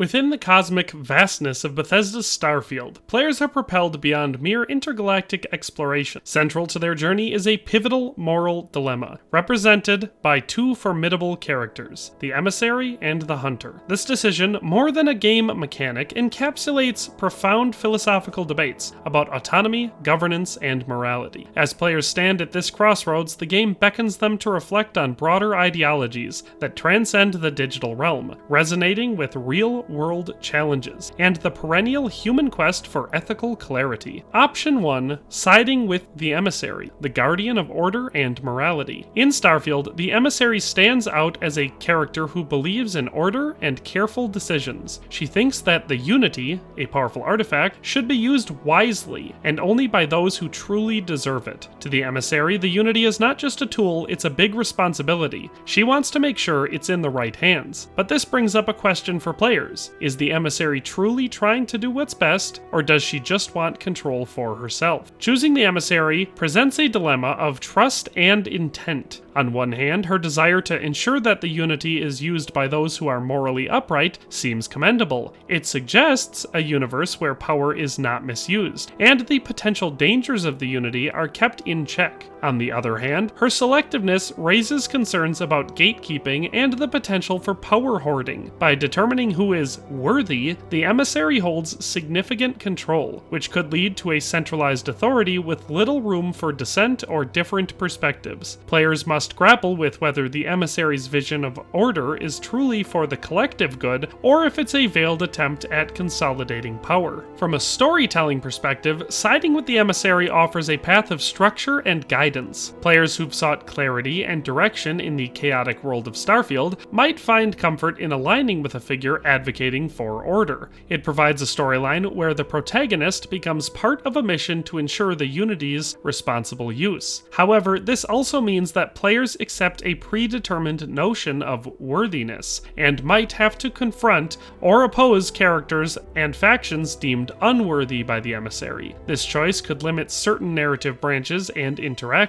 Within the cosmic vastness of Bethesda's Starfield, players are propelled beyond mere intergalactic exploration. Central to their journey is a pivotal moral dilemma, represented by two formidable characters, the Emissary and the Hunter. This decision, more than a game mechanic, encapsulates profound philosophical debates about autonomy, governance, and morality. As players stand at this crossroads, the game beckons them to reflect on broader ideologies that transcend the digital realm, resonating with real-world challenges and the perennial human quest for ethical clarity. Option 1. Siding with the Emissary, the guardian of order and morality. In Starfield, the Emissary stands out as a character who believes in order and careful decisions. She thinks that the Unity, a powerful artifact, should be used wisely, and only by those who truly deserve it. To the Emissary, the Unity is not just a tool, it's a big responsibility. She wants to make sure it's in the right hands. But this brings up a question for players. Is the Emissary truly trying to do what's best, or does she just want control for herself? Choosing the Emissary presents a dilemma of trust and intent. On one hand, her desire to ensure that the Unity is used by those who are morally upright seems commendable. It suggests a universe where power is not misused, and the potential dangers of the Unity are kept in check. On the other hand, her selectiveness raises concerns about gatekeeping and the potential for power hoarding. By determining who is worthy, the Emissary holds significant control, which could lead to a centralized authority with little room for dissent or different perspectives. Players must grapple with whether the Emissary's vision of order is truly for the collective good, or if it's a veiled attempt at consolidating power. From a storytelling perspective, siding with the Emissary offers a path of structure and guidance. Players who've sought clarity and direction in the chaotic world of Starfield might find comfort in aligning with a figure advocating for order. It provides a storyline where the protagonist becomes part of a mission to ensure the Unity's responsible use. However, this also means that players accept a predetermined notion of worthiness, and might have to confront or oppose characters and factions deemed unworthy by the Emissary. This choice could limit certain narrative branches and interactions.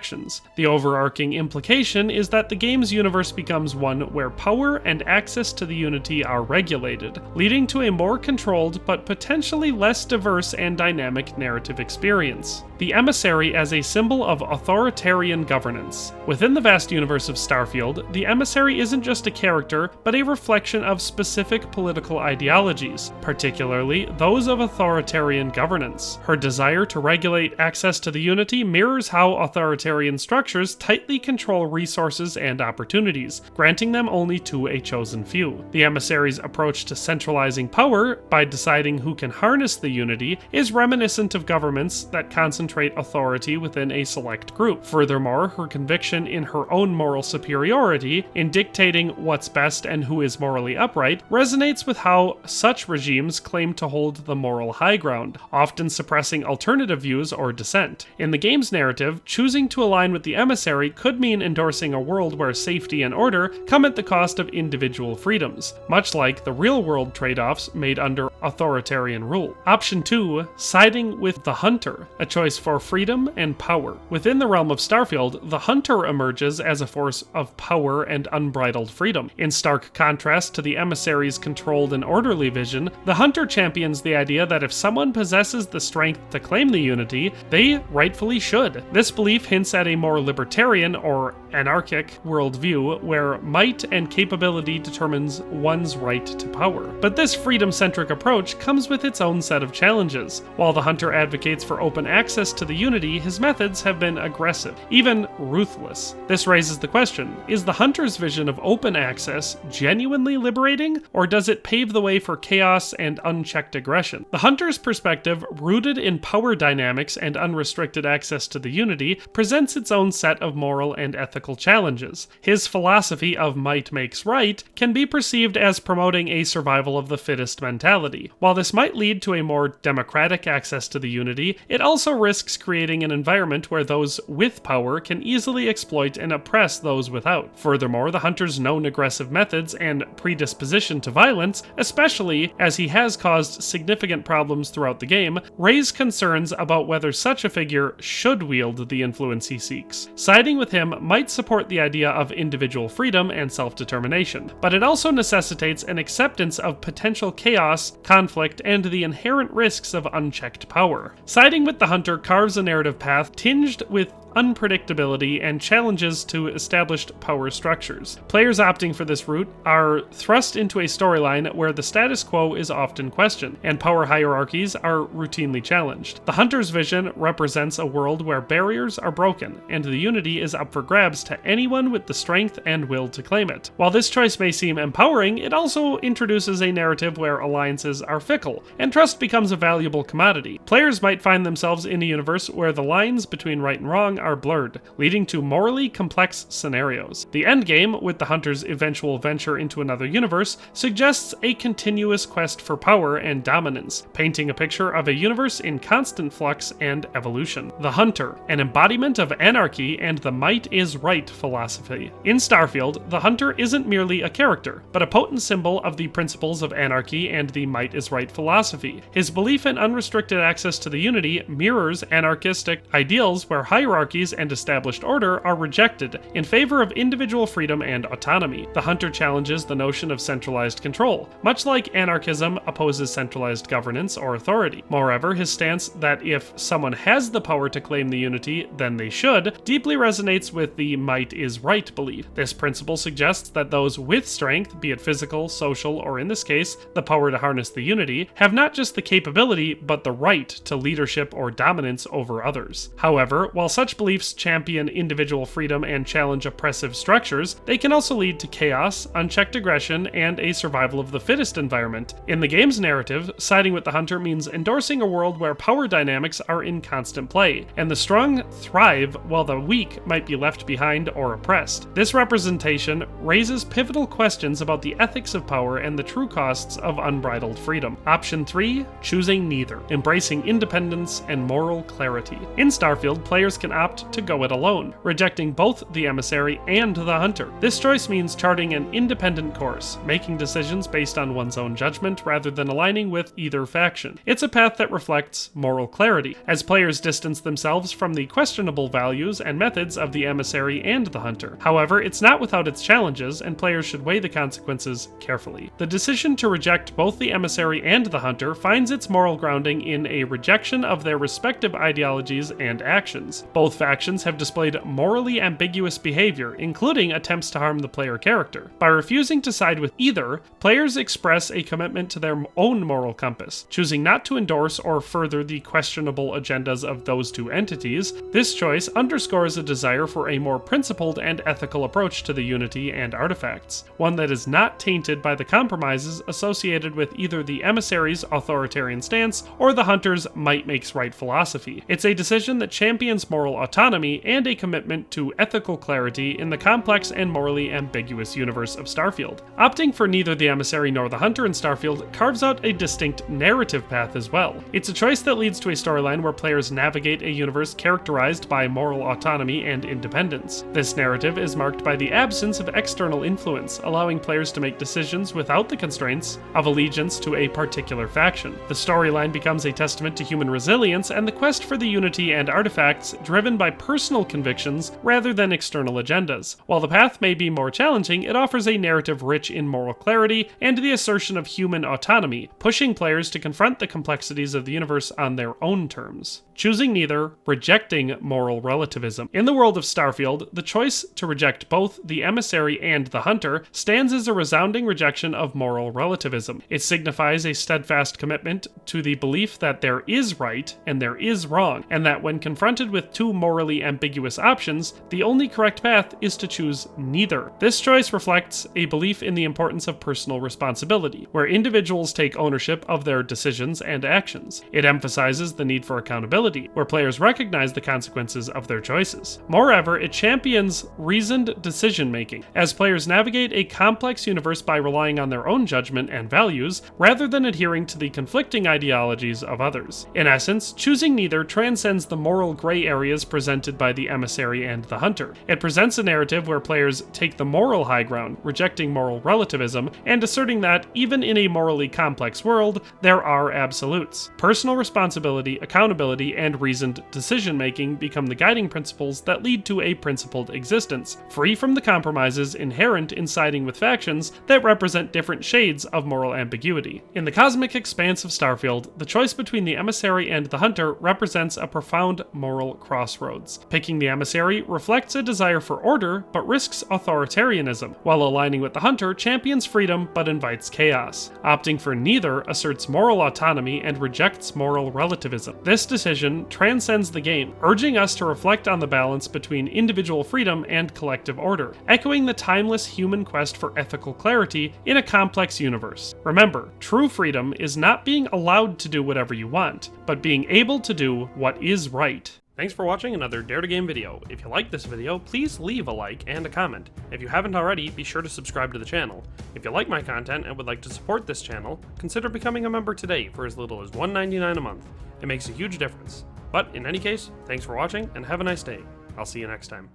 The overarching implication is that the game's universe becomes one where power and access to the Unity are regulated, leading to a more controlled but potentially less diverse and dynamic narrative experience. The Emissary as a symbol of authoritarian governance. Within the vast universe of Starfield, the Emissary isn't just a character, but a reflection of specific political ideologies, particularly those of authoritarian governance. Her desire to regulate access to the Unity mirrors how authoritarian structures tightly control resources and opportunities, granting them only to a chosen few. The Emissary's approach to centralizing power by deciding who can harness the Unity is reminiscent of governments that concentrate authority within a select group. Furthermore, her conviction in her own moral superiority in dictating what's best and who is morally upright resonates with how such regimes claim to hold the moral high ground, often suppressing alternative views or dissent. In the game's narrative, choosing to align with the Emissary could mean endorsing a world where safety and order come at the cost of individual freedoms, much like the real-world trade-offs made under authoritarian rule. Option 2. Siding with the Hunter, a choice for freedom and power. Within the realm of Starfield, the Hunter emerges as a force of power and unbridled freedom. In stark contrast to the Emissary's controlled and orderly vision, the Hunter champions the idea that if someone possesses the strength to claim the Unity, they rightfully should. This belief hints at a more libertarian or anarchic worldview where might and capability determines one's right to power. But this freedom-centric approach comes with its own set of challenges. While the Hunter advocates for open access to the Unity, his methods have been aggressive, even ruthless. This raises the question, is the Hunter's vision of open access genuinely liberating, or does it pave the way for chaos and unchecked aggression? The Hunter's perspective, rooted in power dynamics and unrestricted access to the Unity, presents its own set of moral and ethical challenges. His philosophy of might makes right can be perceived as promoting a survival of the fittest mentality. While this might lead to a more democratic access to the Unity, it also risks risks creating an environment where those with power can easily exploit and oppress those without. Furthermore, the hunter's known aggressive methods and predisposition to violence, especially as he has caused significant problems throughout the game, raise concerns about whether such a figure should wield the influence he seeks. Siding with him might support the idea of individual freedom and self-determination, but it also necessitates an acceptance of potential chaos, conflict, and the inherent risks of unchecked power. Siding with the hunter carves a narrative path tinged with unpredictability and challenges to established power structures. Players opting for this route are thrust into a storyline where the status quo is often questioned, and power hierarchies are routinely challenged. The hunter's vision represents a world where barriers are broken, and the unity is up for grabs to anyone with the strength and will to claim it. While this choice may seem empowering, it also introduces a narrative where alliances are fickle, and trust becomes a valuable commodity. Players might find themselves in a universe where the lines between right and wrong are blurred, leading to morally complex scenarios. The endgame, with the hunter's eventual venture into another universe, suggests a continuous quest for power and dominance, painting a picture of a universe in constant flux and evolution. The Hunter, an embodiment of anarchy and the might is right philosophy. In Starfield, the Hunter isn't merely a character, but a potent symbol of the principles of anarchy and the might is right philosophy. His belief in unrestricted access to the unity mirrors anarchistic ideals where hierarchies and established order are rejected in favor of individual freedom and autonomy. The Hunter challenges the notion of centralized control, much like anarchism opposes centralized governance or authority. Moreover, his stance that if someone has the power to claim the unity, then they should, deeply resonates with the might is right belief. This principle suggests that those with strength, be it physical, social, or in this case, the power to harness the unity, have not just the capability, but the right to leadership or dominance over others. However, while such beliefs champion individual freedom and challenge oppressive structures, they can also lead to chaos, unchecked aggression, and a survival of the fittest environment. In the game's narrative, siding with the hunter means endorsing a world where power dynamics are in constant play, and the strong thrive while the weak might be left behind or oppressed. This representation raises pivotal questions about the ethics of power and the true costs of unbridled freedom. Option 3, choosing neither, embracing independence and moral clarity. In Starfield, players can opt to go it alone, rejecting both the emissary and the hunter. This choice means charting an independent course, making decisions based on one's own judgment rather than aligning with either faction. It's a path that reflects moral clarity, as players distance themselves from the questionable values and methods of the emissary and the hunter. However, it's not without its challenges, and players should weigh the consequences carefully. The decision to reject both the emissary and the hunter finds its moral grounding in a rejection of their respective ideologies and actions. Both factions have displayed morally ambiguous behavior, including attempts to harm the player character. By refusing to side with either, players express a commitment to their own moral compass, choosing not to endorse or further the questionable agendas of those two entities. This choice underscores a desire for a more principled and ethical approach to the unity and artifacts, one that is not tainted by the compromises associated with either the emissary's authoritarian stance or the hunter's might makes right philosophy. It's a decision that champions moral autonomy and a commitment to ethical clarity in the complex and morally ambiguous universe of Starfield. Opting for neither the emissary nor the hunter in Starfield carves out a distinct narrative path as well. It's a choice that leads to a storyline where players navigate a universe characterized by moral autonomy and independence. This narrative is marked by the absence of external influence, allowing players to make decisions without the constraints of allegiance to a particular faction. The storyline becomes a testament to human resilience and the quest for the unity and artifacts driven by personal convictions rather than external agendas. While the path may be more challenging, it offers a narrative rich in moral clarity and the assertion of human autonomy, pushing players to confront the complexities of the universe on their own terms. Choosing neither, rejecting moral relativism. In the world of Starfield, the choice to reject both the emissary and the hunter stands as a resounding rejection of moral relativism. It signifies a steadfast commitment to the belief that there is right and there is wrong, and that when confronted with two morally ambiguous options, the only correct path is to choose neither. This choice reflects a belief in the importance of personal responsibility, where individuals take ownership of their decisions and actions. It emphasizes the need for accountability, where players recognize the consequences of their choices. Moreover, it champions reasoned decision-making, as players navigate a complex universe by relying on their own judgment and values, rather than adhering to the conflicting ideologies of others. In essence, choosing neither transcends the moral gray areas presented by the Emissary and the Hunter. It presents a narrative where players take the moral high ground, rejecting moral relativism, and asserting that, even in a morally complex world, there are absolutes. Personal responsibility, accountability, and reasoned decision-making become the guiding principles that lead to a principled existence, free from the compromises inherent in siding with factions that represent different shades of moral ambiguity. In the cosmic expanse of Starfield, the choice between the Emissary and the Hunter represents a profound moral crossroads. Picking the Emissary reflects a desire for order, but risks authoritarianism, while aligning with the Hunter champions freedom but invites chaos. Opting for neither asserts moral autonomy and rejects moral relativism. This decision transcends the game, urging us to reflect on the balance between individual freedom and collective order, echoing the timeless human quest for ethical clarity in a complex universe. Remember, true freedom is not being allowed to do whatever you want, but being able to do what is right. Thanks for watching another Dare to Game video. If you liked this video, please leave a like and a comment. If you haven't already, be sure to subscribe to the channel. If you like my content and would like to support this channel, consider becoming a member today for as little as $1.99 a month. It makes a huge difference. But in any case, thanks for watching and have a nice day. I'll see you next time.